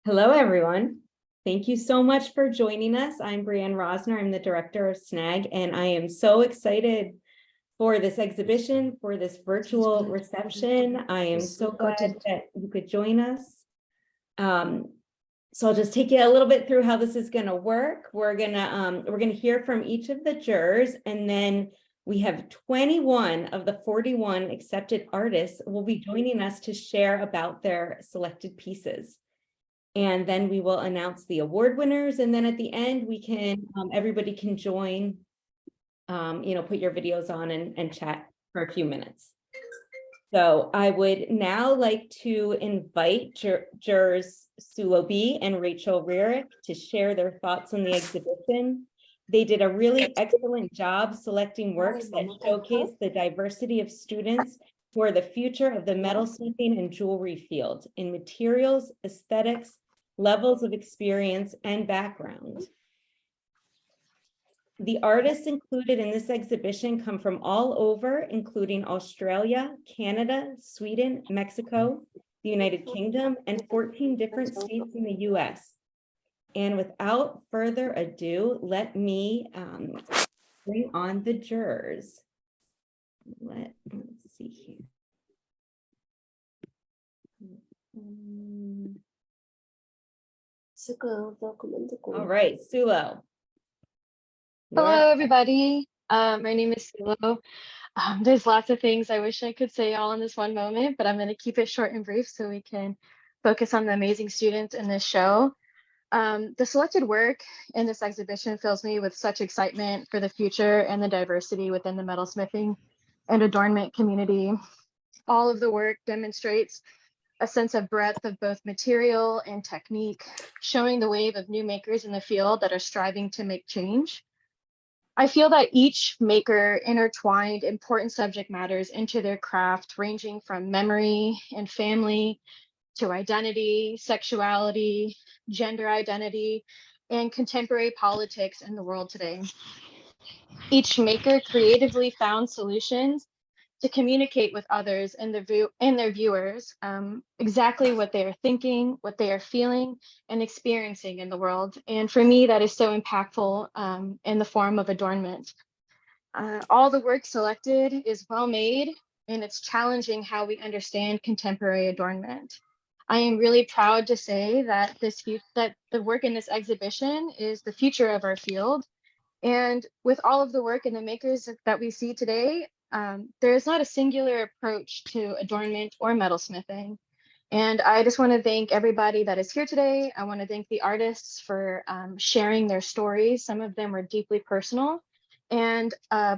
Hello, everyone. Thank you so much for joining us. I'm Brianne Rosner. I'm the director of SNAG, and I am so excited for this exhibition, for this virtual reception. I am so glad that you could join us. So I'll just take you a little bit through how this is going to work. We're gonna hear from each of the jurors, and then we have 21 of the 41 accepted artists will be joining us to share about their selected pieces. And then we will announce the award winners. And then at the end, we can, everybody can join, put your videos on and chat for a few minutes. So I would now like to invite jurors Sulo B and Rachel Rearick to share their thoughts on the exhibition. They did a really excellent job selecting works that showcase the diversity of students who are the future of the metalsmithing and jewelry field in materials, aesthetics, levels of experience, and background. The artists included in this exhibition come from all over, including Australia, Canada, Sweden, Mexico, the United Kingdom, and 14 different states in the US. And without further ado, let me bring on the jurors. Let's see here. All right, Sulo. Hello, everybody. My name is Sulo. There's lots of things I wish I could say all in this one moment, but I'm going to keep it short and brief so we can focus on the amazing students in this show. The selected work in this exhibition fills me with such excitement for the future and the diversity within the metalsmithing and adornment community. All of the work demonstrates a sense of breadth of both material and technique, showing the wave of new makers in the field that are striving to make change. I feel that each maker intertwined important subject matters into their craft, ranging from memory and family to identity, sexuality, gender identity, and contemporary politics in the world today. Each maker creatively found solutions to communicate with others and their viewers exactly what they are thinking, what they are feeling and experiencing in the world. And for me, that is so impactful in the form of adornment. All the work selected is well made, and it's challenging how we understand contemporary adornment. I am really proud to say that that the work in this exhibition is the future of our field. And with all of the work and the makers that we see today, there is not a singular approach to adornment or metalsmithing. And I just want to thank everybody that is here today. I want to thank the artists for sharing their stories. Some of them are deeply personal, and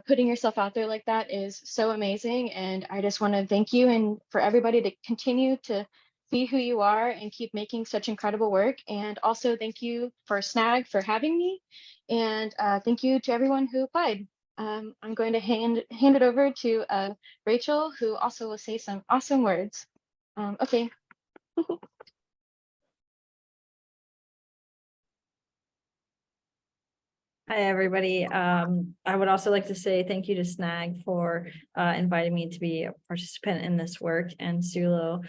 putting yourself out there like that is so amazing. And I just want to thank you and for everybody to continue to be who you are and keep making such incredible work. And also thank you for SNAG for having me. And thank you to everyone who applied. I'm going to hand it over to Rachel, who also will say some awesome words. Okay. Hi, everybody. I would also like to say thank you to SNAG for inviting me to be a participant in this work, and Sulo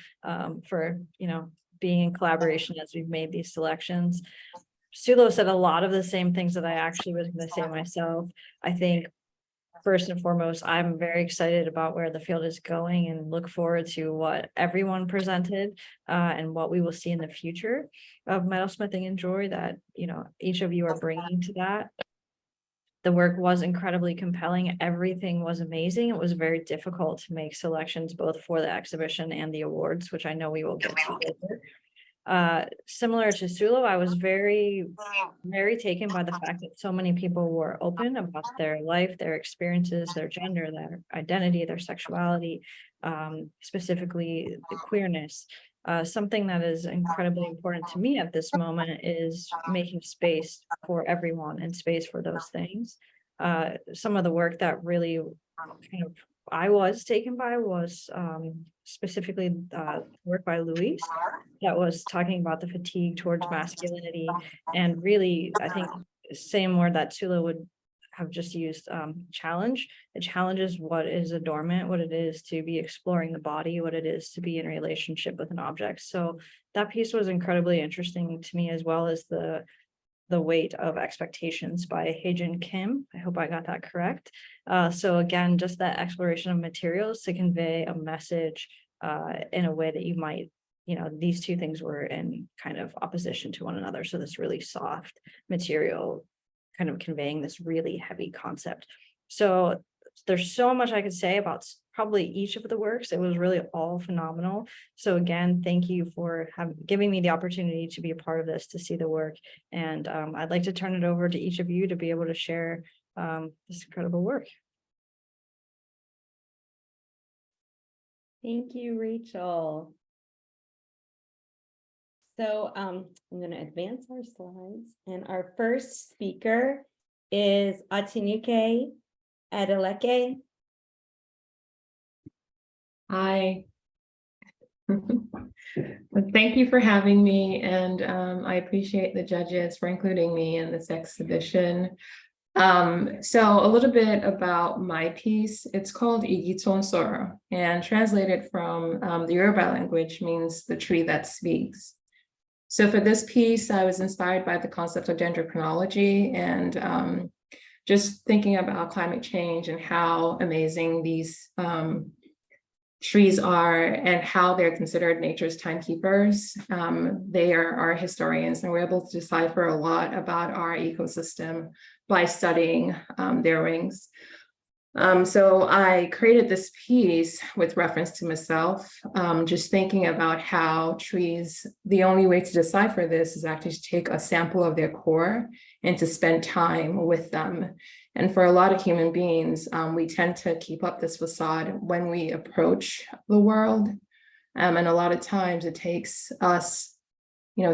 for being in collaboration as we've made these selections. Sulo said a lot of the same things that I actually was going to say myself. I think first and foremost, I'm very excited about where the field is going and look forward to what everyone presented and what we will see in the future of metalsmithing and jewelry that, each of you are bringing to that. The work was incredibly compelling. Everything was amazing. It was very difficult to make selections both for the exhibition and the awards, which I know we will get to later. Similar to Sulo, I was very, very taken by the fact that so many people were open about their life, their experiences, their gender, their identity, their sexuality, specifically the queerness. Something that is incredibly important to me at this moment is making space for everyone and space for those things. Some of the work that really I was taken by was specifically work by Louise that was talking about the fatigue towards masculinity, and really I think the same word that Sulo would have just used challenge. It challenges what is adornment, what it is to be exploring the body, what it is to be in relationship with an object. So that piece was incredibly interesting to me, as well as the weight of expectations by Haejin Kim. I hope I got that correct. So again, just that exploration of materials to convey a message in a way that you might, these two things were in kind of opposition to one another. So this really soft material kind of conveying this really heavy concept. So there's so much I could say about probably each of the works. It was really all phenomenal. So again, thank you for giving me the opportunity to be a part of this, to see the work. And I'd like to turn it over to each of you to be able to share this incredible work. Thank you, Rachel. So I'm going to advance our slides, and our first speaker is Atinuke Adeleke. Hi. Thank you for having me, and I appreciate the judges for including me in this exhibition. So a little bit about my piece. It's called Igitsonsoro, and translated from the Yoruba language means the tree that speaks. So for this piece, I was inspired by the concept of dendrochronology and just thinking about climate change and how amazing these trees are and how they're considered nature's timekeepers. They are our historians, and we're able to decipher a lot about our ecosystem by studying their rings. So I created this piece with reference to myself, just thinking about how trees, the only way to decipher this is actually to take a sample of their core and to spend time with them. And for a lot of human beings, we tend to keep up this facade when we approach the world. And a lot of times it takes us,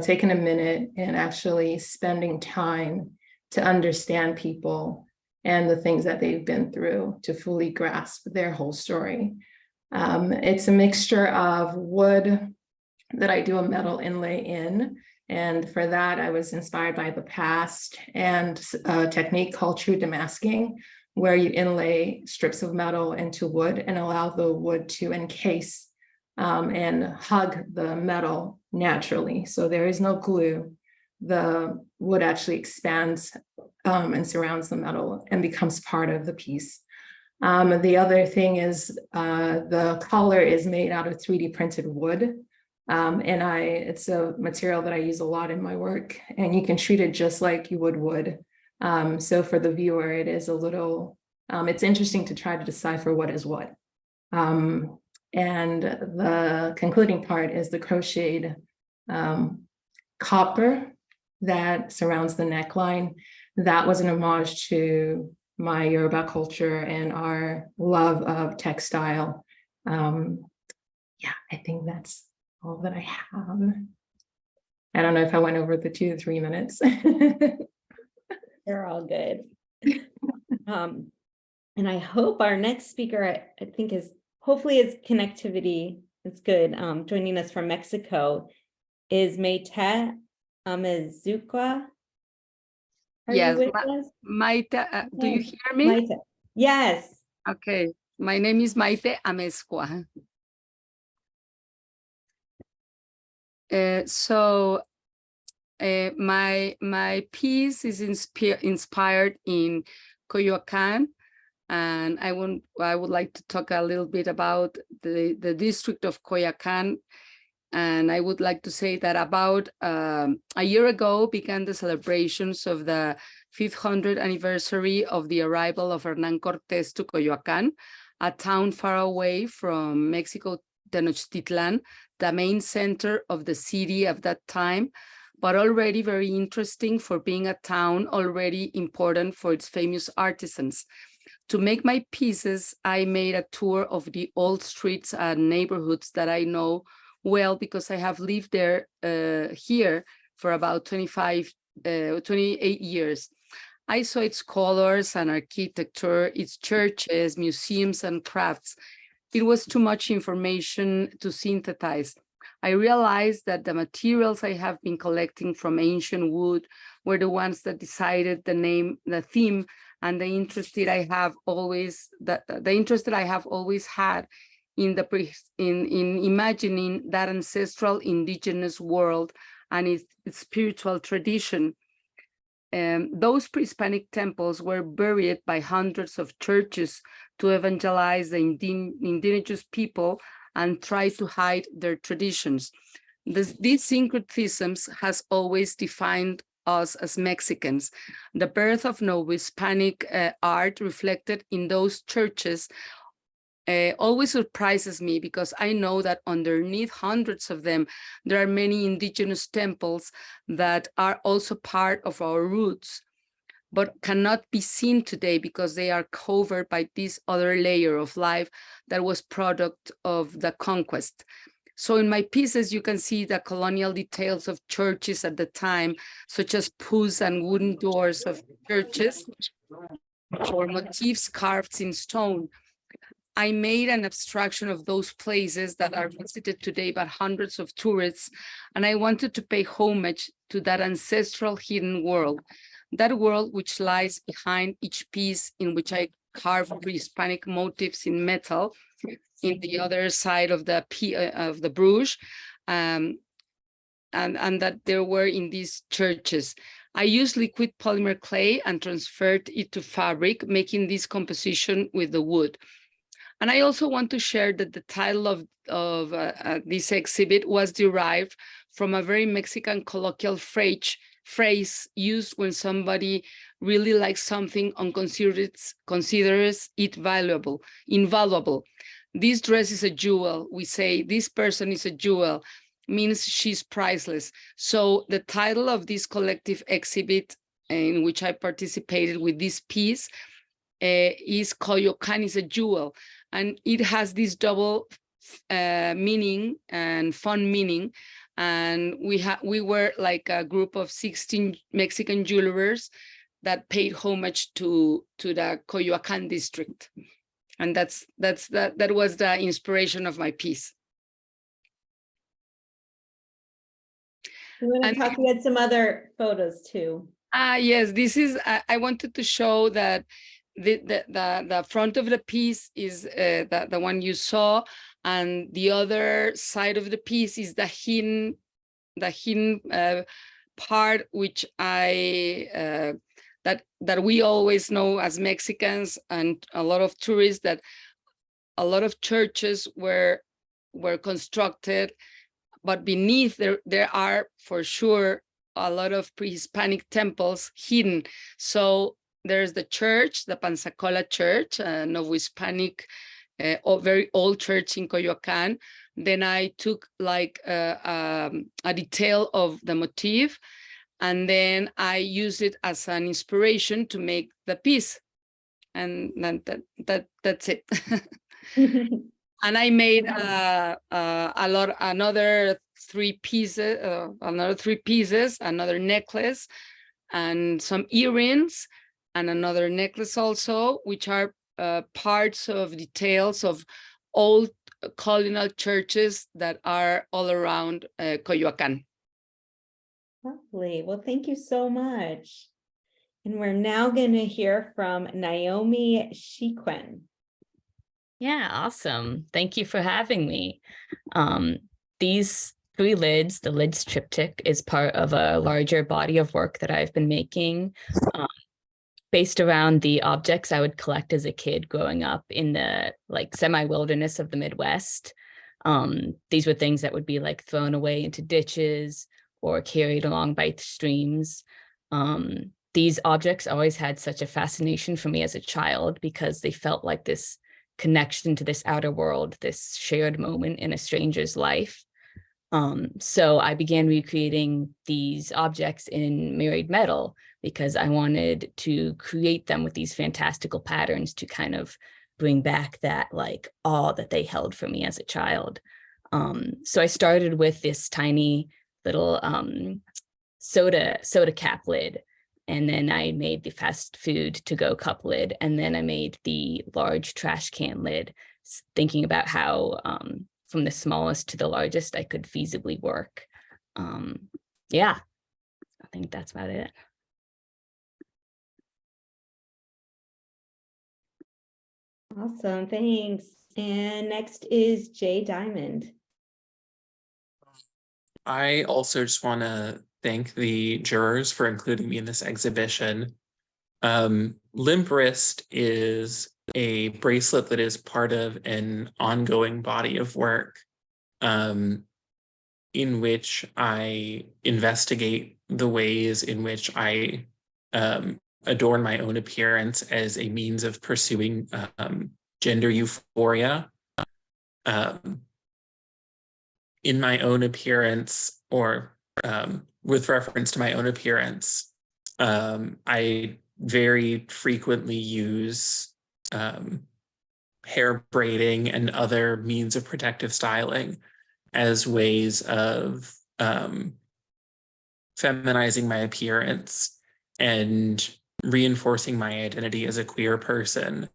taking a minute and actually spending time to understand people and the things that they've been through to fully grasp their whole story. It's a mixture of wood that I do a metal inlay in. And for that, I was inspired by the past and a technique called true demasking, where you inlay strips of metal into wood and allow the wood to encase and hug the metal naturally. So there is no glue. The wood actually expands and surrounds the metal and becomes part of the piece. The other thing is the collar is made out of 3D printed wood. And it's a material that I use a lot in my work, and you can treat it just like you would wood. So for the viewer, it is a little, it's interesting to try to decipher what is what. And the concluding part is the crocheted copper that surrounds the neckline. That was an homage to my Yoruba culture and our love of textile. Yeah, I think that's all that I have. I don't know if I went over the 2 to 3 minutes. They're all good. And I hope our next speaker, I think hopefully his connectivity is good. Joining us from Mexico is Maite Amezuka. Yes, You with us? Maite, do you Yes. hear me? Maite. Yes. Okay, my name is Maite Amezcua. My piece is inspired in Coyoacán, and I would like to talk a little bit about the district of Coyoacán. And I would like to say that about a year ago began the celebrations of the 500th anniversary of the arrival of Hernán Cortés to Coyoacán, a town far away from Mexico, Tenochtitlan, the main center of the city of that time, but already very interesting for being a town already important for its famous artisans. To make my pieces, I made a tour of the old streets and neighborhoods that I know well, because I have lived there here for about 28 years. I saw its colors and architecture, its churches, museums, and crafts. It was too much information to synthesize. I realized that the materials I have been collecting from ancient wood were the ones that decided the theme and the interest that I have always had in in imagining that ancestral indigenous world and its spiritual tradition. Those pre-Hispanic temples were buried by hundreds of churches to evangelize the indigenous people and try to hide their traditions. These syncretisms has always defined us as Mexicans. The birth of Novo-Hispanic art reflected in those churches always surprises me, because I know that underneath hundreds of them, there are many indigenous temples that are also part of our roots, but cannot be seen today because they are covered by this other layer of life that was product of the conquest. So in my pieces, you can see the colonial details of churches at the time, such as pews and wooden doors of churches, or motifs carved in stone. I made an abstraction of those places that are visited today by hundreds of tourists, and I wanted to pay homage to that ancestral hidden world, that world which lies behind each piece, in which I carve pre-Hispanic motifs in metal in the other side of the brush, and that there were in these churches. I used liquid polymer clay and transferred it to fabric, making this composition with the wood. And I also want to share that the title of this exhibit was derived from a very Mexican colloquial phrase used when somebody really likes something and considers it invaluable. This dress is a jewel. We say this person is a jewel, means she's priceless. So the title of this collective exhibit in which I participated with this piece is Coyoacán is a Jewel. And it has this double meaning and fun meaning. And we were like a group of 16 Mexican jewelers that paid homage to the Coyoacán district. And that was the inspiration of my piece. You want to talk, we had some other photos too. Yes, this is, I wanted to show that the front of the piece is the one you saw, and the other side of the piece is the hidden part, which that we always know as Mexicans and a lot of tourists, that a lot of churches were constructed, but beneath there are for sure a lot of pre-Hispanic temples hidden. So there's the church, the Pensacola Church, Novo-Hispanic, very old church in Coyoacán. Then I took like a detail of the motif, and then I used it as an inspiration to make the piece. And then that's it. And I made another three pieces, another necklace, and some earrings, and another necklace also, which are parts of details of old colonial churches that are all around Coyoacán. Lovely. Well, thank you so much. And we're now going to hear from Naomi Shiquen. Yeah, awesome. Thank you for having me. These three lids, the lids triptych, is part of a larger body of work that I've been making based around the objects I would collect as a kid growing up in the like semi-wilderness of the Midwest. These were things that would be like thrown away into ditches or carried along by streams. These objects always had such a fascination for me as a child because they felt like this connection to this outer world, this shared moment in a stranger's life. So I began recreating these objects in mirrored metal because I wanted to create them with these fantastical patterns to kind of bring back that like awe that they held for me as a child. So I started with this tiny little soda cap lid. And then I made the fast food to go cup lid. And then I made the large trash can lid, thinking about how from the smallest to the largest I could feasibly work. Yeah, I think that's about it. Awesome, thanks. And next is Jay Diamond. I also just want to thank the jurors for including me in this exhibition. Limp wrist is a bracelet that is part of an ongoing body of work in which I investigate the ways in which I adorn my own appearance as a means of pursuing gender euphoria. In my own appearance, or with reference to my own appearance, I very frequently use hair braiding and other means of protective styling as ways of feminizing my appearance and reinforcing my identity as a queer person,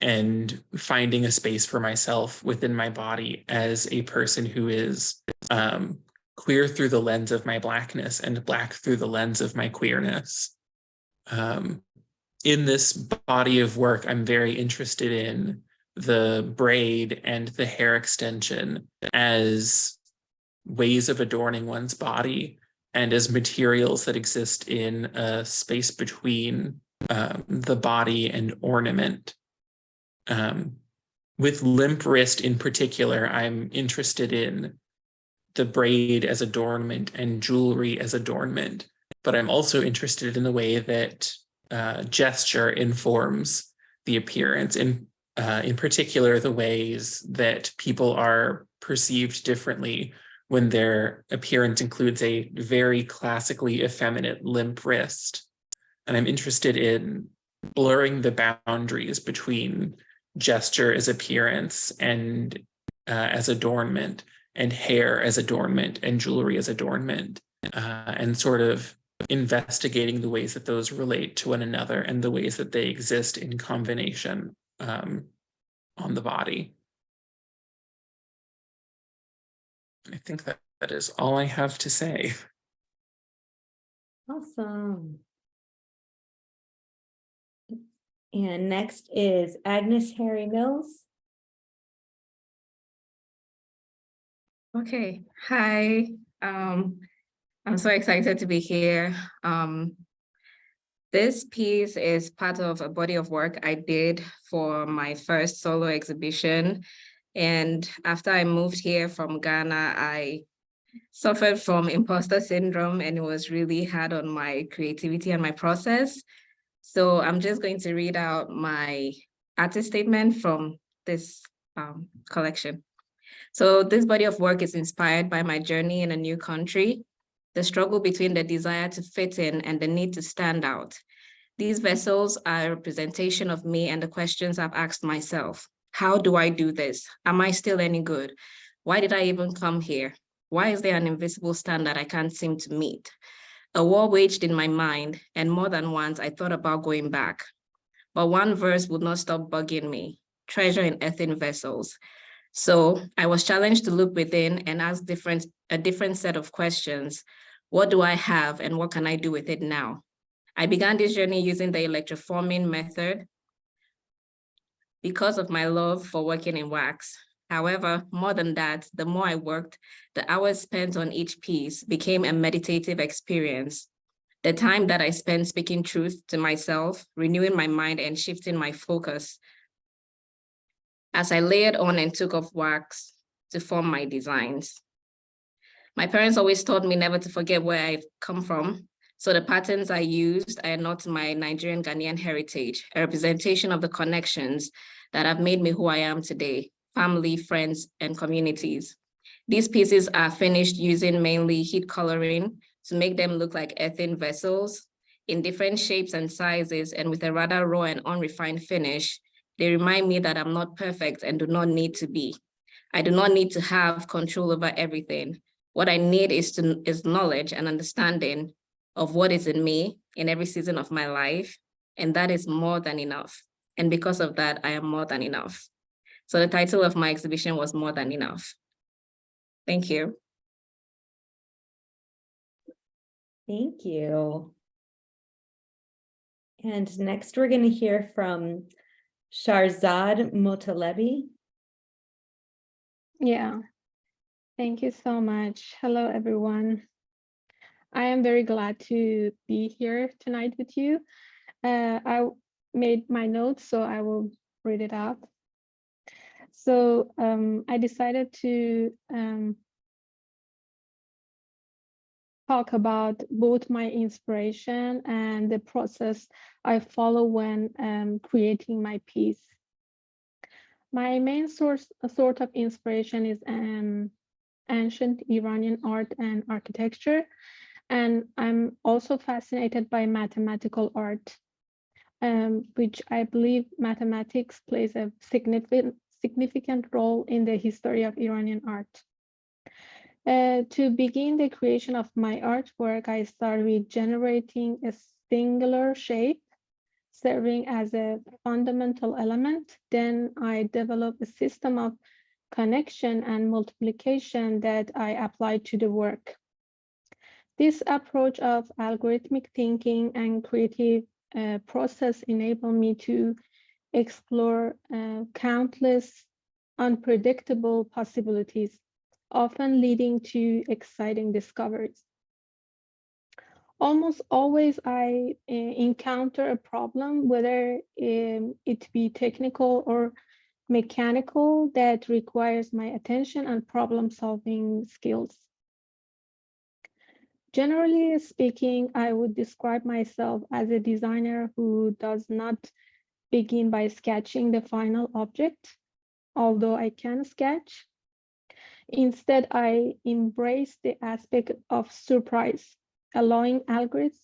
and finding a space for myself within my body as a person who is queer through the lens of my Blackness and Black through the lens of my queerness. In this body of work, I'm very interested in the braid and the hair extension as ways of adorning one's body and as materials that exist in a space between the body and ornament. With limp wrist in particular, I'm interested in the braid as adornment and jewelry as adornment, but I'm also interested in the way that gesture informs the appearance, in particular, the ways that people are perceived differently when their appearance includes a very classically effeminate limp wrist. And I'm interested in blurring the boundaries between gesture as appearance and as adornment, and hair as adornment, and jewelry as adornment, and sort of investigating the ways that those relate to one another and the ways that they exist in combination on the body. I think that is all I have to say. Awesome. And next is Agnes Harry Mills. Okay, hi. I'm so excited to be here. This piece is part of a body of work I did for my first solo exhibition. And after I moved here from Ghana, I suffered from imposter syndrome, and it was really hard on my creativity and my process. So I'm just going to read out my artist statement from this collection. So this body of work is inspired by my journey in a new country, the struggle between the desire to fit in and the need to stand out. These vessels are a representation of me and the questions I've asked myself. How do I do this? Am I still any good? Why did I even come here? Why is there an invisible standard I can't seem to meet? A war waged in my mind, and more than once I thought about going back. But one verse would not stop bugging me: treasure in earthen vessels. So I was challenged to look within and ask a different set of questions. What do I have and what can I do with it now? I began this journey using the electroforming method because of my love for working in wax. However, more than that, the more I worked, the hours spent on each piece became a meditative experience. The time that I spent speaking truth to myself, renewing my mind and shifting my focus as I layered on and took off wax to form my designs. My parents always taught me never to forget where I've come from. So the patterns I used are not my Nigerian Ghanaian heritage, a representation of the connections that have made me who I am today: family, friends, and communities. These pieces are finished using mainly heat coloring to make them look like earthen vessels in different shapes and sizes, and with a rather raw and unrefined finish. They remind me that I'm not perfect and do not need to be. I do not need to have control over everything. What I need is knowledge and understanding of what is in me in every season of my life, and that is more than enough. And because of that, I am more than enough. So the title of my exhibition was More Than Enough. Thank you. Thank you. And next we're going to hear from Sharzad Motalebi. Yeah, thank you so much. Hello, everyone. I am very glad to be here tonight with you. I made my notes, so I will read it out. So I decided to talk about both my inspiration and the process I follow when creating my piece. My main sort of inspiration is ancient Iranian art and architecture, and I'm also fascinated by mathematical art, which I believe mathematics plays a significant role in the history of Iranian art. To begin the creation of my artwork, I started with generating a singular shape serving as a fundamental element. Then I developed a system of connection and multiplication that I applied to the work. This approach of algorithmic thinking and creative process enabled me to explore countless unpredictable possibilities, often leading to exciting discoveries. Almost always I encounter a problem, whether it be technical or mechanical, that requires my attention and problem-solving skills. Generally speaking, I would describe myself as a designer who does not begin by sketching the final object, although I can sketch. Instead, I embrace the aspect of surprise, allowing algorithms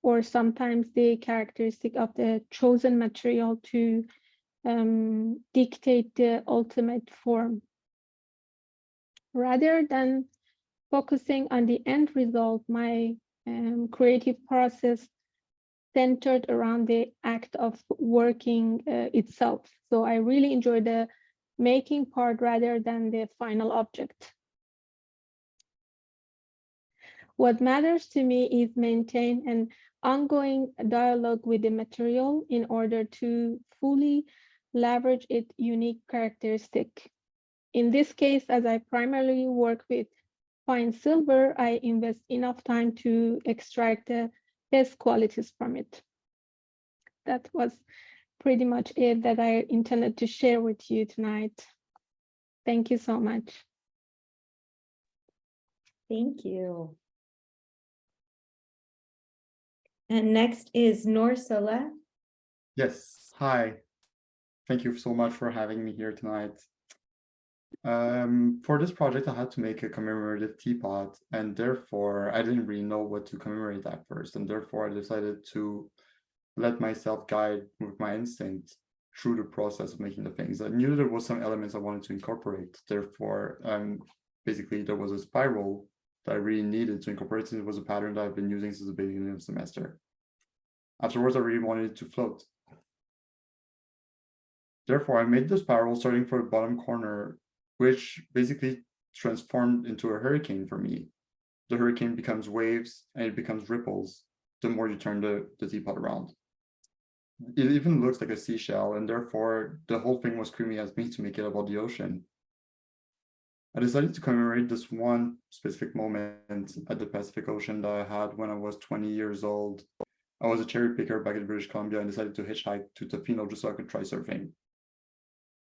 or sometimes the characteristic of the chosen material to dictate the ultimate form. Rather than focusing on the end result, my creative process centered around the act of working itself. So I really enjoy the making part rather than the final object. What matters to me is maintain an ongoing dialogue with the material in order to fully leverage its unique characteristic. In this case, as I primarily work with fine silver, I invest enough time to extract the best qualities from it. That was pretty much it that I intended to share with you tonight. Thank you so much. Thank you. And next is Noor Salah. Yes, hi. Thank you so much for having me here tonight. For this project, I had to make a commemorative teapot, and therefore I didn't really know what to commemorate at first, and therefore I decided to let myself guide with my instinct through the process of making the things. I knew there was some elements I wanted to incorporate. Therefore, basically there was a spiral that I really needed to incorporate. It was a pattern that I've been using since the beginning of the semester. Afterwards, I really wanted it to float. Therefore, I made the spiral starting from the bottom corner, which basically transformed into a hurricane for me. The hurricane becomes waves and it becomes ripples the more you turn the teapot around. It even looks like a seashell, and therefore the whole thing was creamy as me to make it about the ocean. I decided to commemorate this one specific moment at the Pacific Ocean that I had when I was 20 years old. I was a cherry picker back in British Columbia and decided to hitchhike to Tofino just so I could try surfing.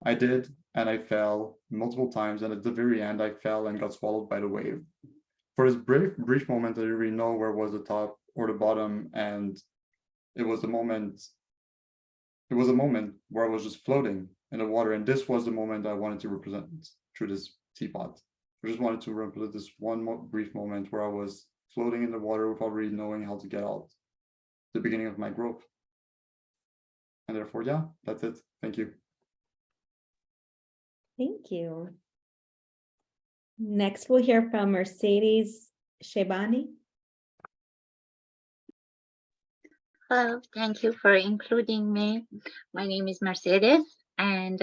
I did, and I fell multiple times, and at the very end, I fell and got swallowed by the wave. For this brief moment, I didn't really know where was the top or the bottom, and it was a moment where I was just floating in the water, and this was the moment I wanted to represent through this teapot. I just wanted to represent this one brief moment where I was floating in the water without really knowing how to get out. The beginning of my growth. And therefore, yeah, that's it. Thank you. Thank you. Next, we'll hear from Mercedes Shebani. Hello, thank you for including me. My name is Mercedes, and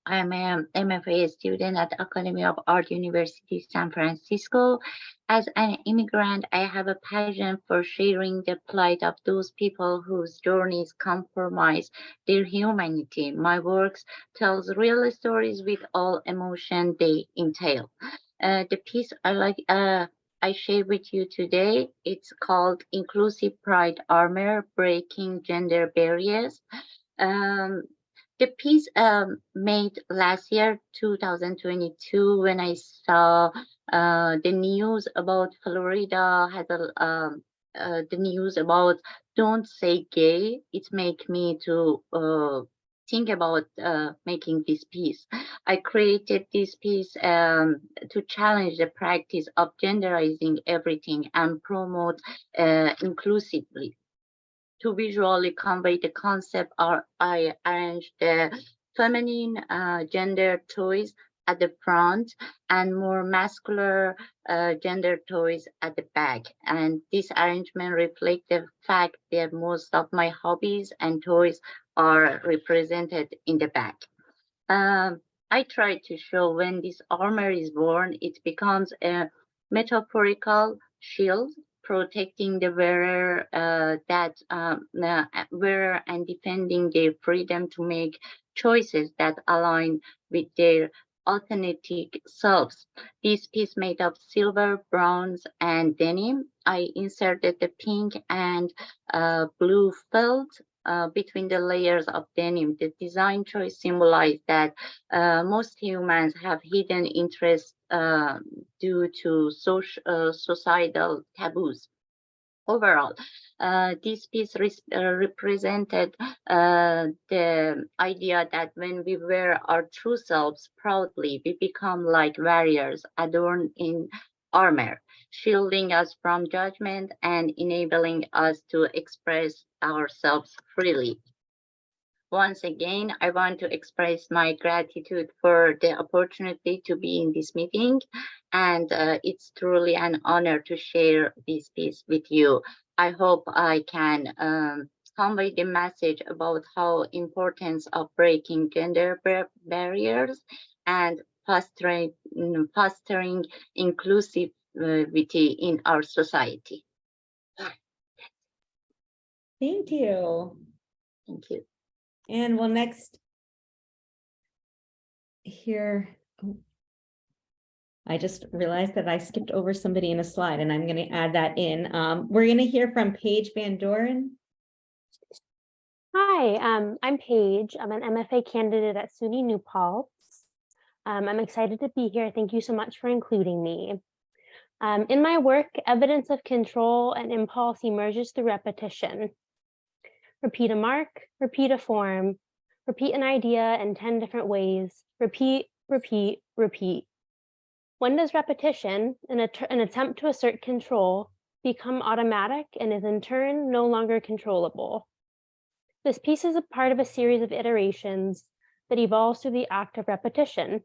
I am an MFA student at Academy of Art University, San Francisco. As an immigrant, I have a passion for sharing the plight of those people whose journeys compromise their humanity. My works tells real stories with all emotion they entail. The piece I share with you today, it's called Inclusive Pride Armor, Breaking Gender Barriers. Um, the piece made last year, 2022, when I saw the news about Florida had the news about don't say gay. It made me to think about making this piece. I created this piece to challenge the practice of genderizing everything and promote inclusively. To visually convey the concept, I arranged the feminine gender toys at the front and more masculine gender toys at the back. And this arrangement reflects the fact that most of my hobbies and toys are represented in the back. I try to show when this armor is worn, it becomes a metaphorical shield protecting the wearer wearer and defending their freedom to make choices that align with their authentic selves. This piece made of silver, bronze, and denim. I inserted the pink and blue felt between the layers of denim. The design choice symbolized that most humans have hidden interests due to societal taboos. Overall, this piece represented the idea that when we wear our true selves proudly, we become like warriors adorned in armor, shielding us from judgment and enabling us to express ourselves freely. Once again, I want to express my gratitude for the opportunity to be in this meeting, and it's truly an honor to share this piece with you. I hope I can convey the message about how importance of breaking gender barriers and fostering inclusivity in our society. Thank you. Thank you. And we'll next hear. Oh, I just realized that I skipped over somebody in a slide, and I'm going to add that in. We're going to hear from Paige Van Doren. Hi, I'm Paige. I'm an MFA candidate at SUNY New Paltz. I'm excited to be here. Thank you so much for including me. In my work, evidence of control and impulse emerges through repetition. Repeat a mark, repeat a form, repeat an idea in 10 different ways, repeat, repeat, repeat. When does repetition, an attempt to assert control, become automatic and is in turn no longer controllable? This piece is a part of a series of iterations that evolves through the act of repetition.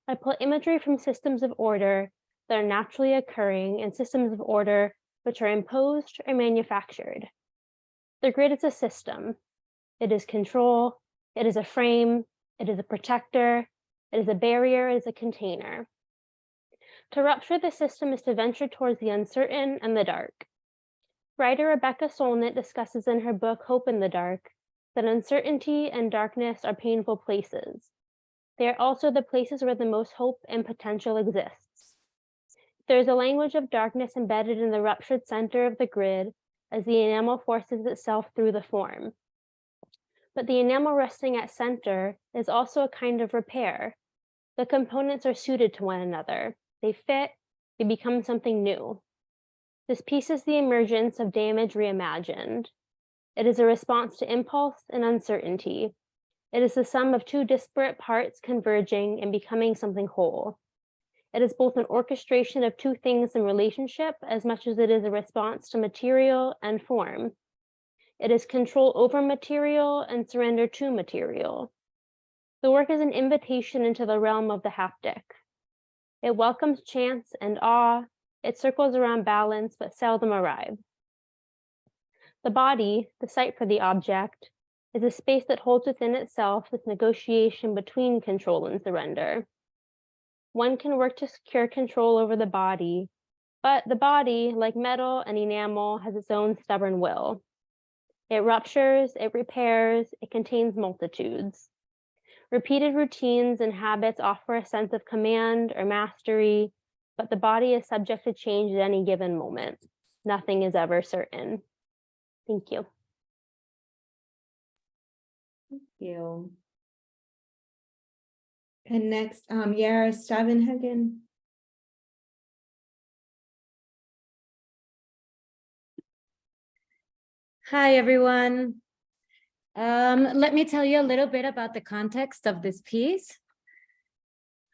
I pull imagery from systems of order that are naturally occurring and systems of order which are imposed or manufactured. The grid is a system. It is control, it is a frame, it is a protector, it is a barrier, it is a container. To rupture the system is to venture towards the uncertain and the dark. Writer Rebecca Solnit discusses in her book Hope in the Dark that uncertainty and darkness are painful places. They are also the places where the most hope and potential exists. There is a language of darkness embedded in the ruptured center of the grid as the enamel forces itself through the form. But the enamel resting at center is also a kind of repair. The components are suited to one another. They fit, they become something new. This piece is the emergence of damage reimagined. It is a response to impulse and uncertainty. It is the sum of two disparate parts converging and becoming something whole. It is both an orchestration of two things in relationship as much as it is a response to material and form. It is control over material and surrender to material. The work is an invitation into the realm of the haptic. It welcomes chance and awe. It circles around balance, but seldom arrives. The body, the site for the object, is a space that holds within itself this negotiation between control and surrender. One can work to secure control over the body, but the body, like metal and enamel, has its own stubborn will. It ruptures, it repairs, it contains multitudes. Repeated routines and habits offer a sense of command or mastery, but the body is subject to change at any given moment. Nothing is ever certain. Thank you. Thank you. And next, Yara Stavenhagen. Hi, everyone. Let me tell you a little bit about the context of this piece.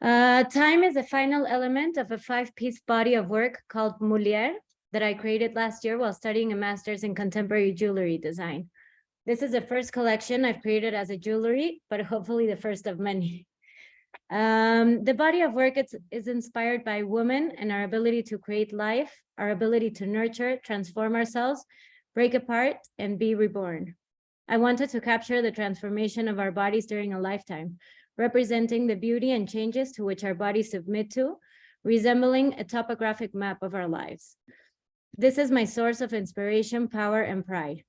Time is a final element of a 5-piece body of work called Mulier that I created last year while studying a master's in contemporary jewelry design. This is the first collection I've created as a jewelry, but hopefully the first of many. The body of work is inspired by women and our ability to create life, our ability to nurture, transform ourselves, break apart, and be reborn. I wanted to capture the transformation of our bodies during a lifetime, representing the beauty and changes to which our bodies submit to, resembling a topographic map of our lives. This is my source of inspiration, power, and pride.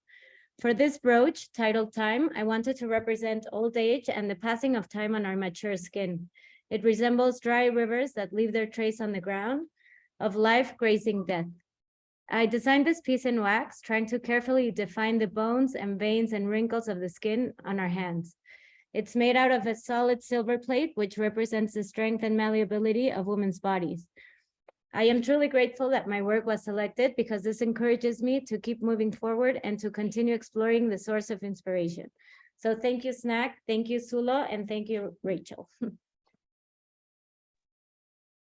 For this brooch, titled Time, I wanted to represent old age and the passing of time on our mature skin. It resembles dry rivers that leave their trace on the ground, of life grazing death. I designed this piece in wax, trying to carefully define the bones and veins and wrinkles of the skin on our hands. It's made out of a solid silver plate, which represents the strength and malleability of women's bodies. I am truly grateful that my work was selected because this encourages me to keep moving forward and to continue exploring the source of inspiration. So thank you, SNAG, thank you, Sulo, and thank you, Rachel.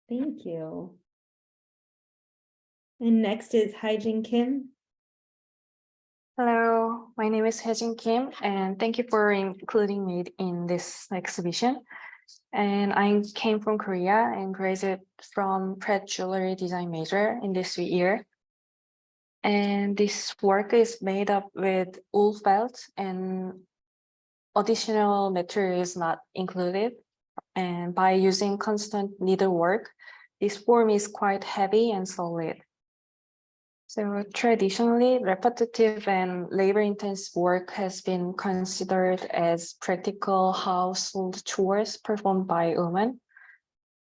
Thank you. And next is Haijin Kim. Hello, my name is Haejin Kim, and thank you for including me in this exhibition. And I came from Korea and graduated from Pratt Jewelry Design major in this year. And this work is made up with wool felt and additional materials not included. And by using constant needlework, this form is quite heavy and solid. So traditionally, repetitive and labor-intensive work has been considered as practical household chores performed by women.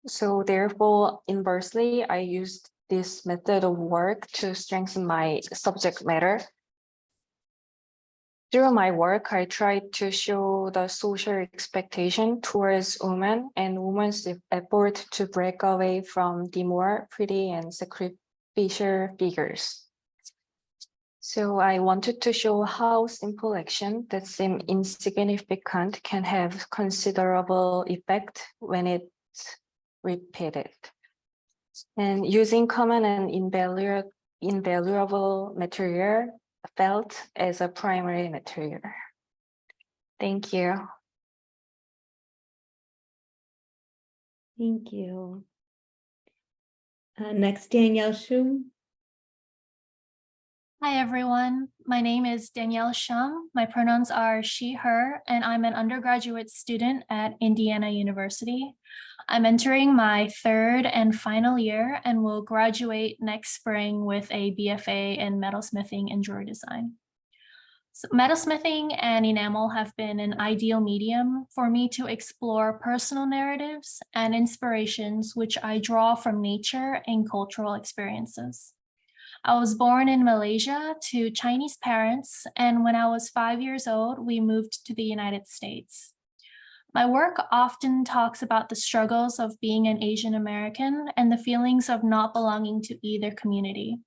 So therefore, inversely, I used this method of work to strengthen my subject matter. Through my work, I tried to show the social expectation towards women and women's effort to break away from the more pretty and sacrificial figures. So I wanted to show how simple action that seem insignificant can have considerable effect when it's repeated. And using common and invaluable material, felt as a primary material. Thank you. Thank you. Next, Danielle Shum. Hi, everyone. My name is Danielle Shum. My pronouns are she, her, and I'm an undergraduate student at Indiana University. I'm entering my 3rd and final year and will graduate next spring with a BFA in metalsmithing and jewelry design. So metalsmithing and enamel have been an ideal medium for me to explore personal narratives and inspirations which I draw from nature and cultural experiences. I was born in Malaysia to Chinese parents, and when I was 5 years old, we moved to the United States. My work often talks about the struggles of being an Asian American and the feelings of not belonging to either community.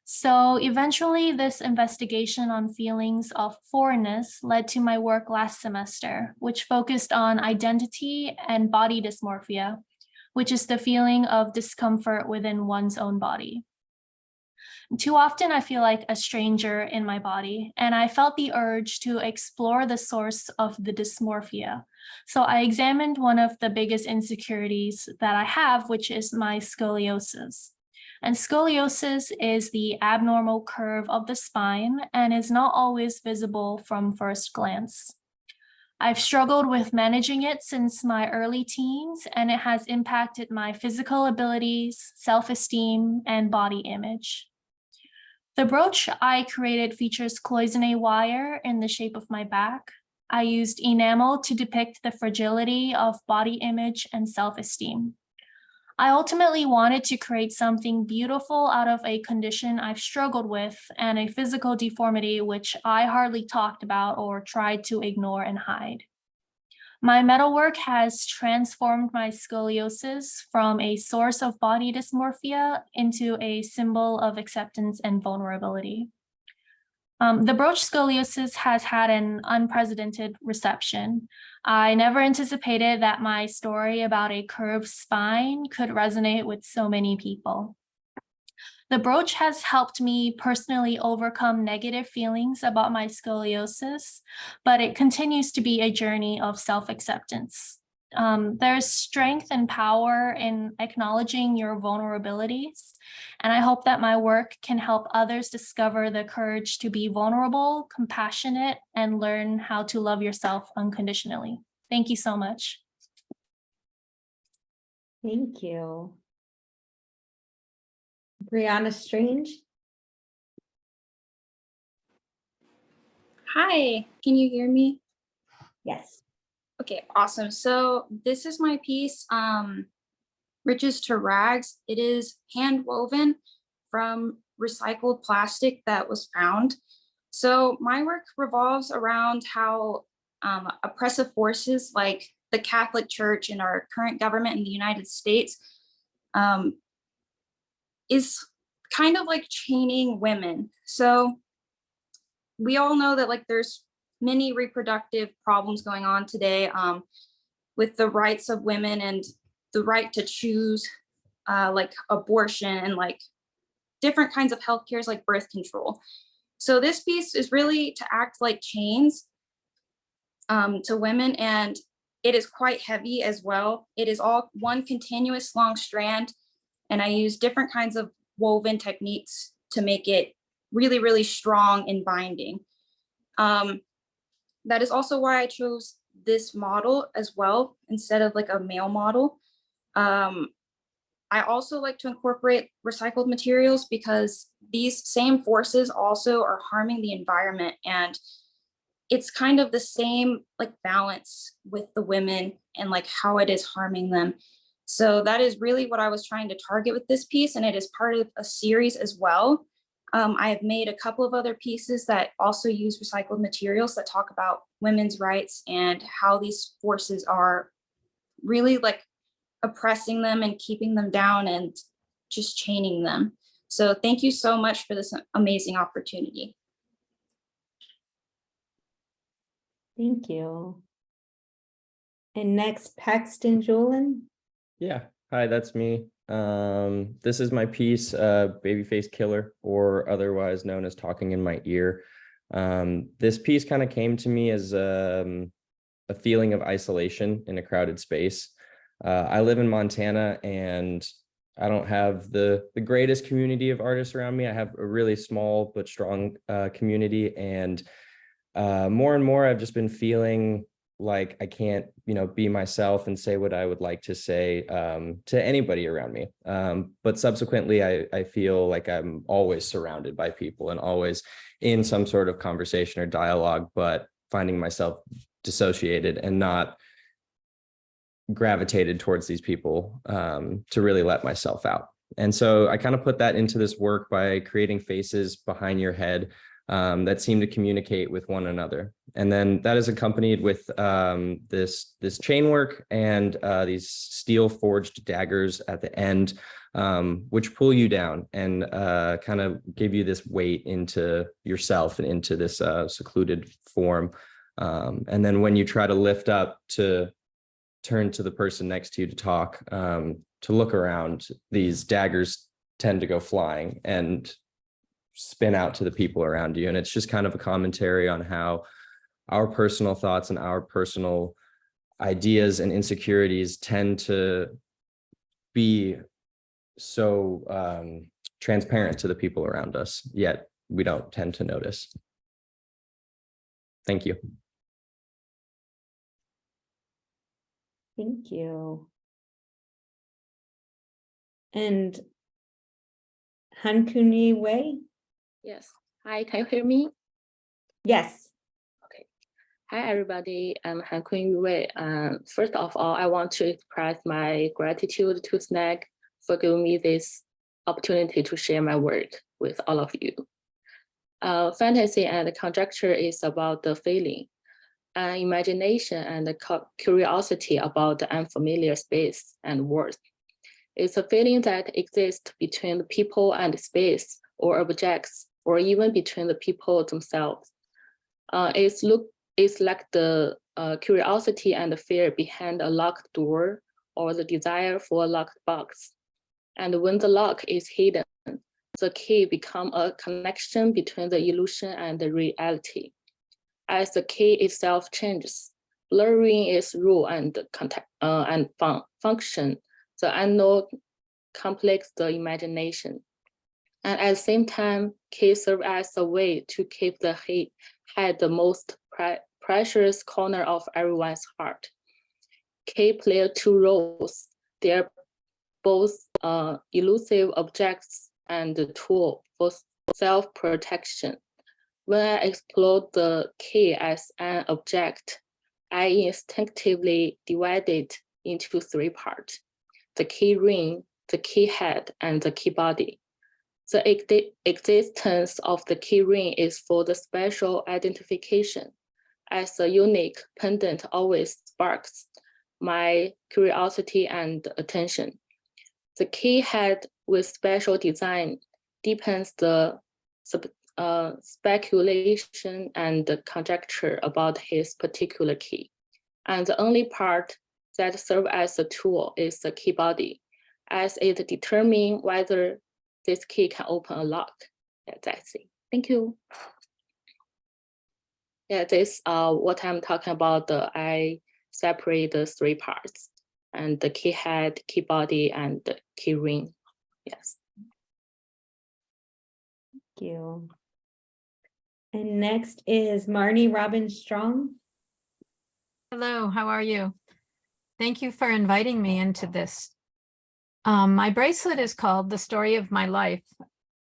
So eventually, this investigation on feelings of foreignness led to my work last semester, which focused on identity and body dysmorphia, which is the feeling of discomfort within one's own body. Too often, I feel like a stranger in my body, and I felt the urge to explore the source of the dysmorphia. So I examined one of the biggest insecurities that I have, which is my scoliosis. And scoliosis is the abnormal curve of the spine and is not always visible from first glance. I've struggled with managing it since my early teens, and it has impacted my physical abilities, self-esteem, and body image. The brooch I created features cloisonne wire in the shape of my back. I used enamel to depict the fragility of body image and self-esteem. I ultimately wanted to create something beautiful out of a condition I've struggled with and a physical deformity which I hardly talked about or tried to ignore and hide. My metalwork has transformed my scoliosis from a source of body dysmorphia into a symbol of acceptance and vulnerability. The brooch scoliosis has had an unprecedented reception. I never anticipated that my story about a curved spine could resonate with so many people. The brooch has helped me personally overcome negative feelings about my scoliosis, but it continues to be a journey of self-acceptance. There's strength and power in acknowledging your vulnerabilities, and I hope that my work can help others discover the courage to be vulnerable, compassionate, and learn how to love yourself unconditionally. Thank you so much. Thank you. Brianna Strange. Hi, can you hear me? Yes. Okay, awesome. So this is my piece, Riches to Rags. It is hand woven from recycled plastic that was found. So my work revolves around how oppressive forces like the Catholic Church and our current government in the United States is kind of like chaining women. So we all know that like there's many reproductive problems going on today with the rights of women and the right to choose like abortion and like different kinds of health cares like birth control. So this piece is really to act like chains to women, and it is quite heavy as well. It is all one continuous long strand, and I use different kinds of woven techniques to make it really, really strong in binding. That is also why I chose this model as well, instead of like a male model. I also like to incorporate recycled materials because these same forces also are harming the environment, and it's kind of the same like balance with the women and like how it is harming them. So that is really what I was trying to target with this piece, and it is part of a series as well. I have made a couple of other pieces that also use recycled materials that talk about women's rights and how these forces are really like oppressing them and keeping them down and just chaining them. So thank you so much for this amazing opportunity. Thank you. And next, Paxton Jolin. Yeah, hi, that's me. This is my piece, Babyface Killer, or otherwise known as Talking in My Ear. This piece kind of came to me as a feeling of isolation in a crowded space. I live in Montana, and I don't have the greatest community of artists around me. I have a really small but strong community, and more and more I've just been feeling like I can't, be myself and say what I would like to say to anybody around me. But subsequently, I feel like I'm always surrounded by people and always in some sort of conversation or dialogue, but finding myself dissociated and not gravitated towards these people to really let myself out. And so I kind of put that into this work by creating faces behind your head that seem to communicate with one another. And then that is accompanied with this chain work and these steel forged daggers at the end, which pull you down and kind of give you this weight into yourself and into this secluded form. And then when you try to lift up to turn to the person next to you to talk, to look around, these daggers tend to go flying and spin out to the people around you. And it's just kind of a commentary on how our personal thoughts and our personal ideas and insecurities tend to be so transparent to the people around us, yet we don't tend to notice. Thank you. Thank you. And Hankuni Wei? Yes. Hi, can you hear me? Yes. Okay. Hi, everybody. I'm Han-Kun Wei. First of all, I want to express my gratitude to SNAG for giving me this opportunity to share my work with all of you. Fantasy and conjecture is about the feeling, imagination, and the curiosity about the unfamiliar space and world. It's a feeling that exists between the people and space or objects, or even between the people themselves. It's like the curiosity and the fear behind a locked door or the desire for a locked box. And when the lock is hidden, the key becomes a connection between the illusion and the reality. As the key itself changes, blurring its rule and function, the unknown complex the imagination. And at the same time, key serve as a way to keep the head the most precious corner of everyone's heart. Key play two roles. They're both elusive objects and a tool for self-protection. When I explore the key as an object, I instinctively divide it into three parts: the key ring, the key head, and the key body. The existence of the key ring is for the special identification, as a unique pendant always sparks my curiosity and attention. The key head with special design deepens the speculation and the conjecture about his particular key. And the only part that serves as a tool is the key body, as it determines whether this key can open a lock. Yeah, that's it. Thank you. Yeah, this what I'm talking about. I separate the three parts, and the key head, key body, and the key ring. Yes. Thank you. And next is Marnie Robbins Strong. Hello, how are you? Thank you for inviting me into this. My bracelet is called The Story of My Life,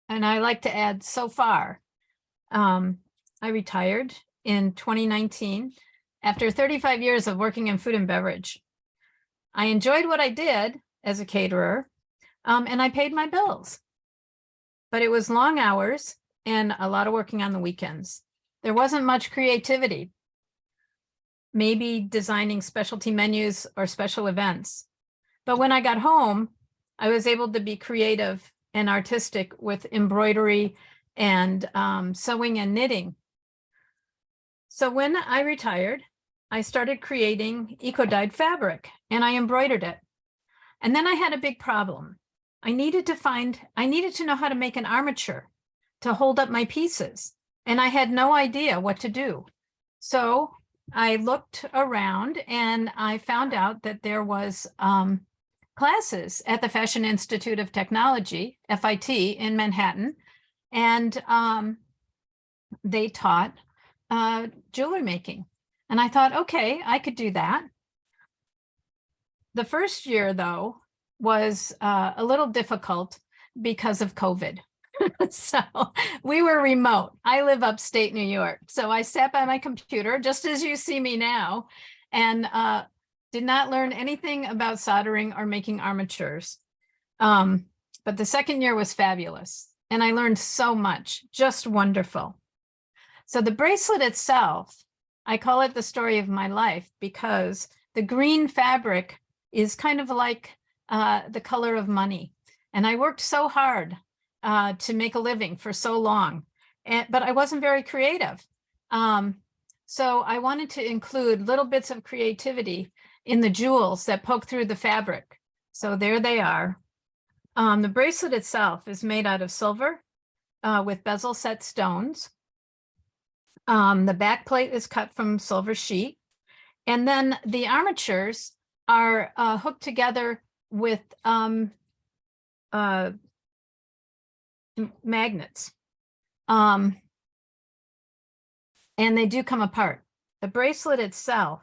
and I like to add so far. I retired in 2019 after 35 years of working in food and beverage. I enjoyed what I did as a caterer, and I paid my bills. But it was long hours and a lot of working on the weekends. There wasn't much creativity, maybe designing specialty menus or special events. But when I got home, I was able to be creative and artistic with embroidery and sewing and knitting. So when I retired, I started creating eco-dyed fabric and I embroidered it. And then I had a big problem. I needed to know how to make an armature to hold up my pieces. And I had no idea what to do. So I looked around and I found out that there was classes at the Fashion Institute of Technology, FIT, in Manhattan. And they taught jewelry making. And I thought, okay, I could do that. The first year, though, was a little difficult because of COVID. So we were remote. I live upstate New York. So I sat by my computer, just as you see me now, and did not learn anything about soldering or making armatures. But the second year was fabulous. And I learned so much, just wonderful. So the bracelet itself, I call it the story of my life because the green fabric is kind of like the color of money. And I worked so hard to make a living for so long, but I wasn't very creative. So I wanted to include little bits of creativity in the jewels that poke through the fabric. So there they are. The bracelet itself is made out of silver with bezel set stones. The back plate is cut from silver sheet. And then the armatures are hooked together with magnets. And they do come apart. The bracelet itself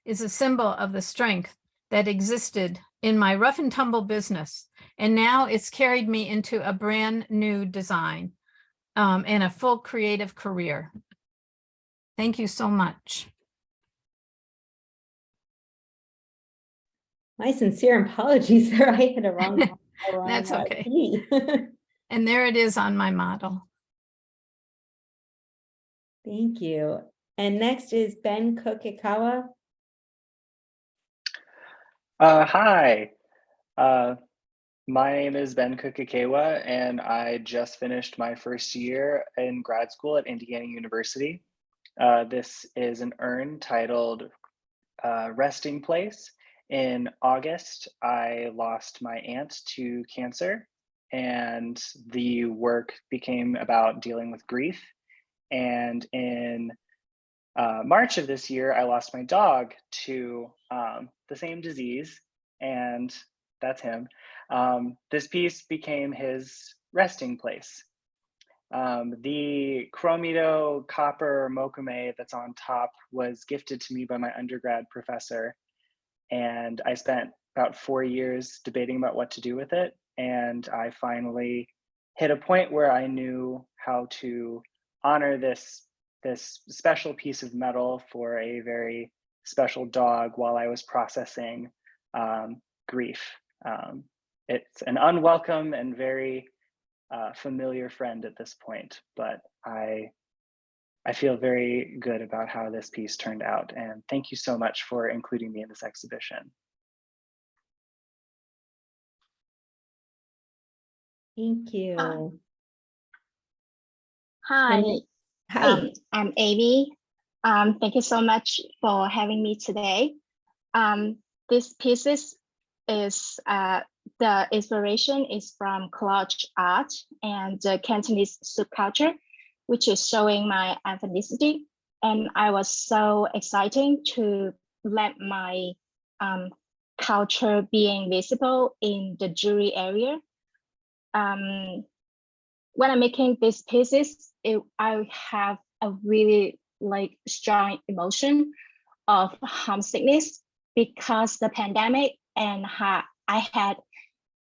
is a symbol of the strength that existed in my rough and tumble business. And now it's carried me into a brand new design and a full creative career. Thank you so much. My sincere apologies there. I had a wrong. That's okay. And there it is on my model. Thank you. And next is Ben Kokikawa. Hi, my name is Ben Kokikawa, and I just finished my first year in grad school at Indiana University. This is an urn titled Resting Place. In August, I lost my aunt to cancer, and the work became about dealing with grief. And in March of this year, I lost my dog to the same disease, and that's him. This piece became his resting place. The chromito copper mokume that's on top was gifted to me by my undergrad professor, and I spent about 4 years debating about what to do with it, and I finally hit a point where I knew how to honor this special piece of metal for a very special dog while I was processing grief. It's an unwelcome and very familiar friend at this point, but I feel very good about how this piece turned out, and thank you so much for including me in this exhibition. Thank you. Hi. Hi. I'm Amy. Thank you so much for having me today. This piece is the inspiration is from collage art and Cantonese subculture, which is showing my ethnicity. And I was so excited to let my culture being visible in the jewelry area. When I'm making these pieces, I have a really strong emotion of homesickness because the pandemic, and I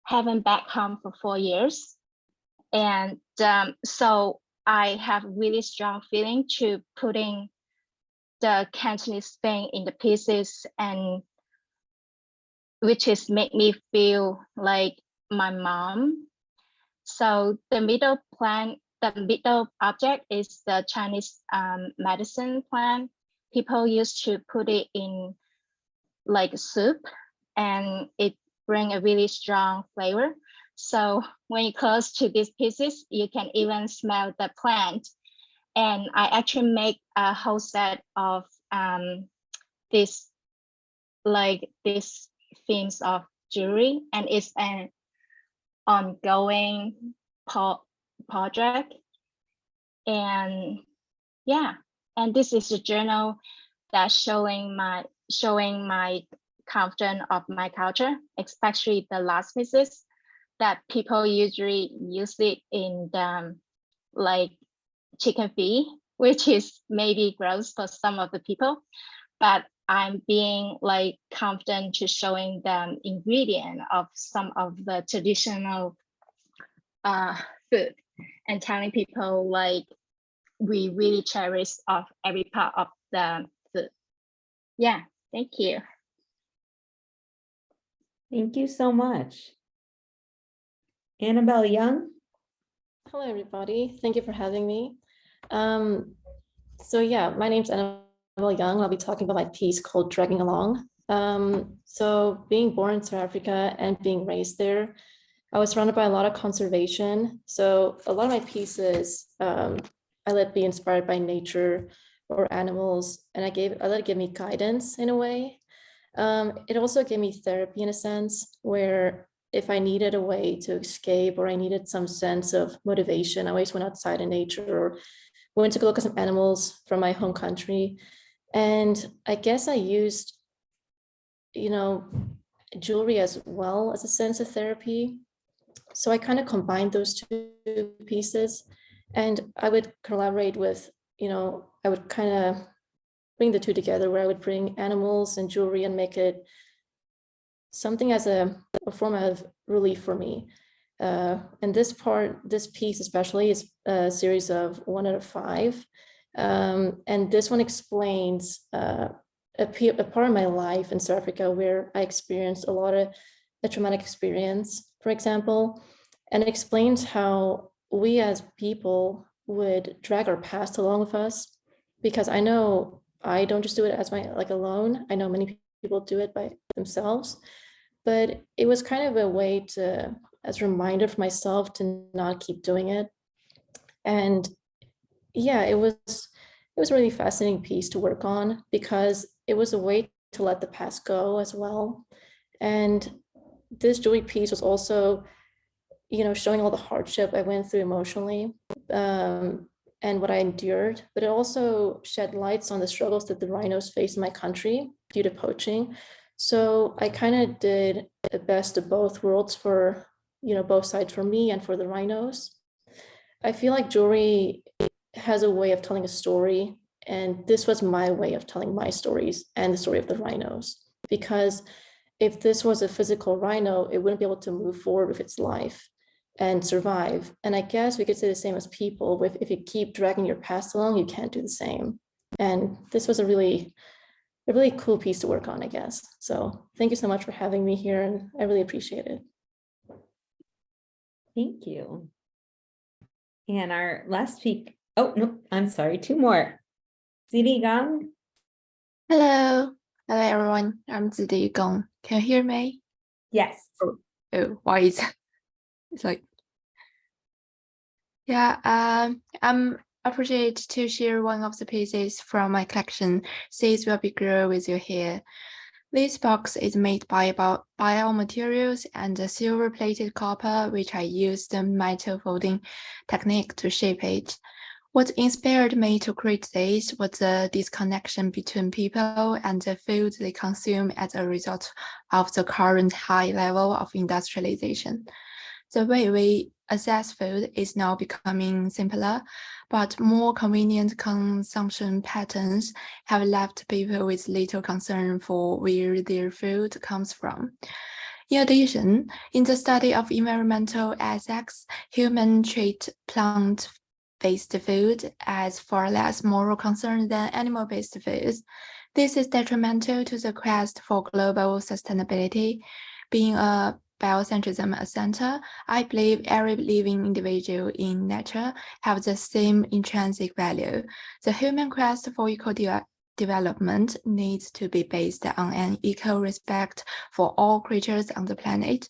haven't back home for 4 years. And so I have really strong feeling to putting the Cantonese thing in the pieces, and which is make me feel like my mom. So the middle object is the Chinese medicine plant. People used to put it in like soup, and it bring a really strong flavor. So when you close to these pieces, you can even smell the plant. And I actually make a whole set of these themes of jewelry, and it's an ongoing project. And yeah, and this is a journal that's showing my confidence of my culture, especially the last pieces that people usually use it in the chicken feed, which is maybe gross for some of the people, but I'm being confident to showing them ingredient of some of the traditional food, and telling people we really cherish of every part of the food. Yeah, thank you. Thank you so much. Annabelle Young. Hello, everybody. Thank you for having me. So yeah, my name's Annabelle Young. I'll be talking about my piece called Dragging Along. So being born in South Africa and being raised there, I was surrounded by a lot of conservation. So a lot of my pieces, I let it be inspired by nature or animals, and I let it give me guidance in a way. It also gave me therapy in a sense, where if I needed a way to escape or I needed some sense of motivation, I always went outside in nature or went to go look at some animals from my home country. And I guess I used, jewelry as well as a sense of therapy. So I kind of combined those two pieces, and I would collaborate with, I would kind of bring the two together, where I would bring animals and jewelry and make it something as a form of relief for me. And this piece especially is a series of 1 out of 5. And this one explains a part of my life in South Africa where I experienced a lot of a traumatic experience, for example, and it explains how we as people would drag our past along with us. Because I know I don't just do it as alone. I know many people do it by themselves, but it was kind of a way to, as a reminder for myself to not keep doing it. And yeah, it was a really fascinating piece to work on because it was a way to let the past go as well. And this jewelry piece was also, showing all the hardship I went through emotionally, and what I endured, but it also shed lights on the struggles that the rhinos face in my country due to poaching. So I kind of did the best of both worlds for, both sides, for me and for the rhinos. I feel like jewelry has a way of telling a story, and this was my way of telling my stories and the story of the rhinos. Because if this was a physical rhino, it wouldn't be able to move forward with its life and survive. And I guess we could say the same as people. If you keep dragging your past along, you can't do the same. And this was a really cool piece to work on, I guess. So thank you so much for having me here, and I really appreciate it. Thank you. And our last speak, oh, no, I'm sorry, 2 more. Zidi Gang. Hello. Hello, everyone. I'm Zidi Gong. Can you hear me? Yes. Oh, why is it's like, yeah, I'm appreciate to share one of the pieces from my collection, Seeds Will Be Grow With You Here. This box is made by biomaterials and a silver-plated copper, which I used the metal folding technique to shape it. What inspired me to create this was the disconnection between people and the food they consume as a result of the current high level of industrialization. The way we access food is now becoming simpler, but more convenient consumption patterns have left people with little concern for where their food comes from. In addition, in the study of environmental aspects, humans treat plant-based food as far less moral concern than animal-based foods. This is detrimental to the quest for global sustainability. Being a biocentrism center, I believe every living individual in nature have the same intrinsic value. The human quest for equal development needs to be based on an equal respect for all creatures on the planet.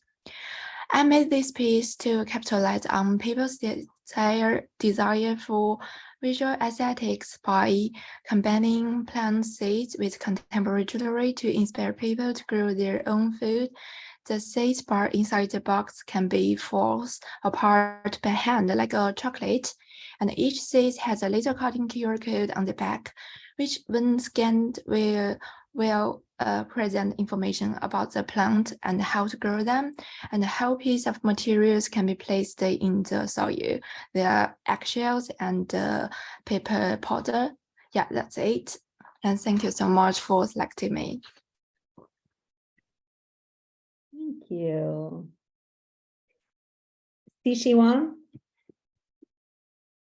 I made this piece to capitalize on people's desire for visual aesthetics by combining plant seeds with contemporary jewelry to inspire people to grow their own food. The seeds bar inside the box can be forced apart by hand like a chocolate, and each seed has a little cutting QR code on the back, which when scanned will present information about the plant and how to grow them, and the whole piece of materials can be placed in the soil. There are eggshells and paper powder. Yeah, that's it. And thank you so much for selecting me. Thank you. Sishi Wang.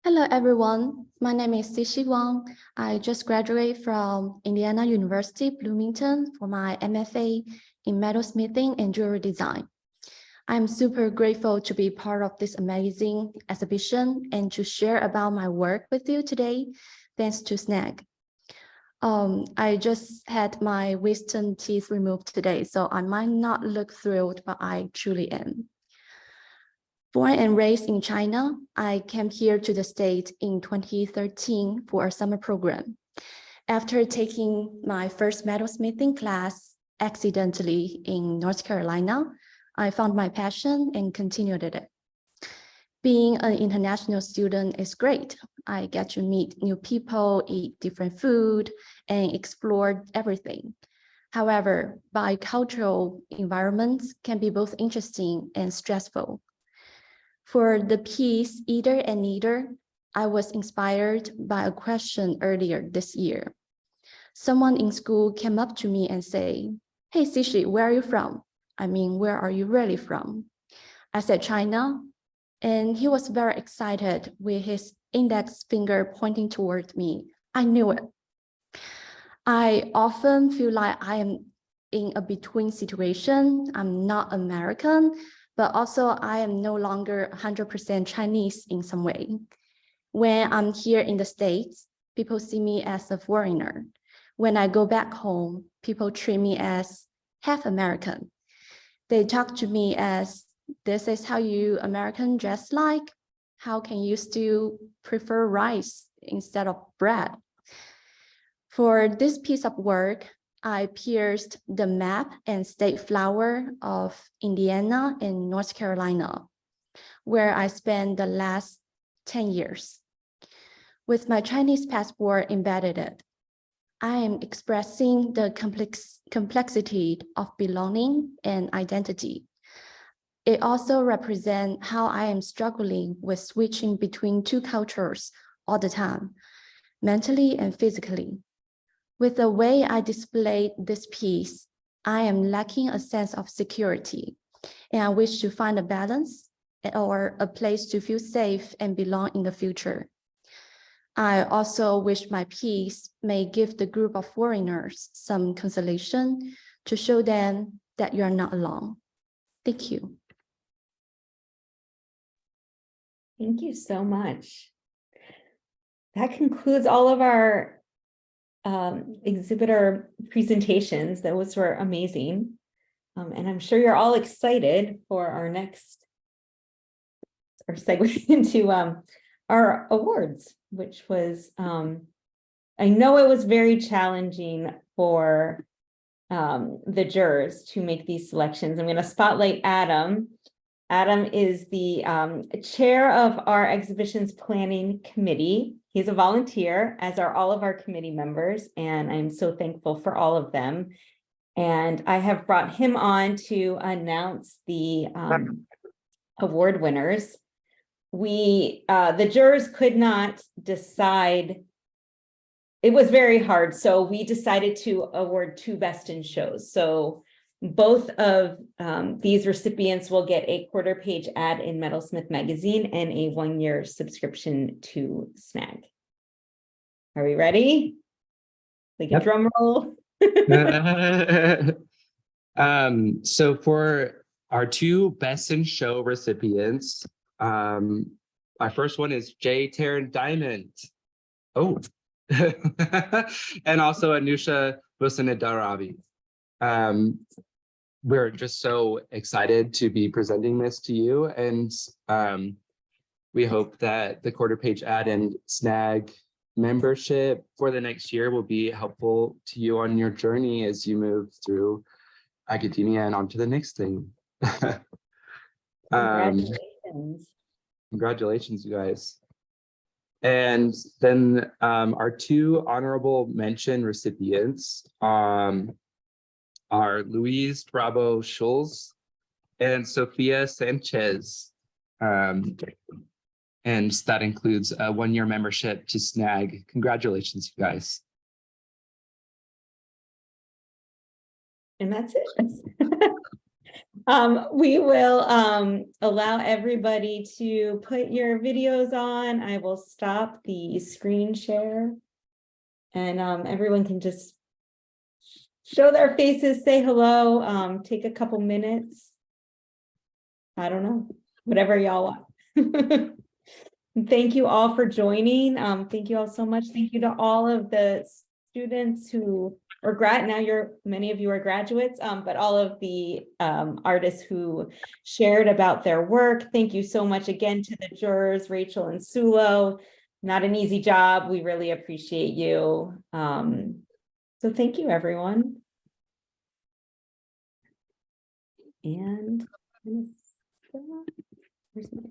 Hello, everyone. My name is Sishi Wang. I just graduated from Indiana University, Bloomington for my MFA in metalsmithing and jewelry design. I'm super grateful to be part of this amazing exhibition and to share about my work with you today, thanks to SNAG. I just had my wisdom teeth removed today, so I might not look thrilled, but I truly am. Born and raised in China, I came here to the States in 2013 for a summer program. After taking my first metalsmithing class accidentally in North Carolina, I found my passion and continued it. Being an international student is great. I get to meet new people, eat different food, and explore everything. However, bicultural environments can be both interesting and stressful. For the piece Either and Neither, I was inspired by a question earlier this year. Someone in school came up to me and say, "Hey, Sishi, where are you from? I mean, where are you really from?" I said, "China." And he was very excited with his index finger pointing toward me. I knew it. I often feel like I am in a between situation. I'm not American, but also I am no longer 100% Chinese in some way. When I'm here in the States, people see me as a foreigner. When I go back home, people treat me as half American. They talk to me as, "This is how you American dress like? How can you still prefer rice instead of bread?" For this piece of work, I pierced the map and state flower of Indiana and North Carolina, where I spent the last 10 years. With my Chinese passport embedded it, I am expressing the complexity of belonging and identity. It also represents how I am struggling with switching between two cultures all the time, mentally and physically. With the way I displayed this piece, I am lacking a sense of security, and I wish to find a balance or a place to feel safe and belong in the future. I also wish my piece may give the group of foreigners some consolation to show them that you're not alone. Thank you. Thank you so much. That concludes all of our exhibitor presentations. Those were amazing. And I'm sure you're all excited for our next, or segue into our awards, which was, I know it was very challenging for the jurors to make these selections. I'm going to spotlight Adam. Adam is the chair of our exhibitions planning committee. He's a volunteer, as are all of our committee members, and I'm so thankful for all of them. And I have brought him on to announce the award winners. The jurors could not decide. It was very hard, so we decided to award 2 best in shows. So both of these recipients will get a quarter-page ad in Metalsmith magazine and a 1-year subscription to SNAG. Are we ready? Like a drum roll. So for our 2 best in show recipients, our first one is J. Taryn Diamond. Oh, and also Anusha Busanidarabi. We're just so excited to be presenting this to you, and we hope that the quarter-page ad and SNAG membership for the next year will be helpful to you on your journey as you move through academia and on to the next thing. Congratulations. Congratulations, you guys. And then our 2 honorable mention recipients are Louise Bravo Schulz and Sophia Sanchez. And that includes a 1-year membership to SNAG. Congratulations, you guys. And that's it. We will allow everybody to put your videos on. I will stop the screen share, and everyone can just show their faces, say hello, take a couple minutes. I don't know, whatever y'all want. Thank you all for joining. Thank you all so much. Thank you to all of the students who are many of you are graduates, but all of the artists who shared about their work. Thank you so much again to the jurors, Rachel and Sulo. Not an easy job. We really appreciate you. So thank you, everyone. And where's my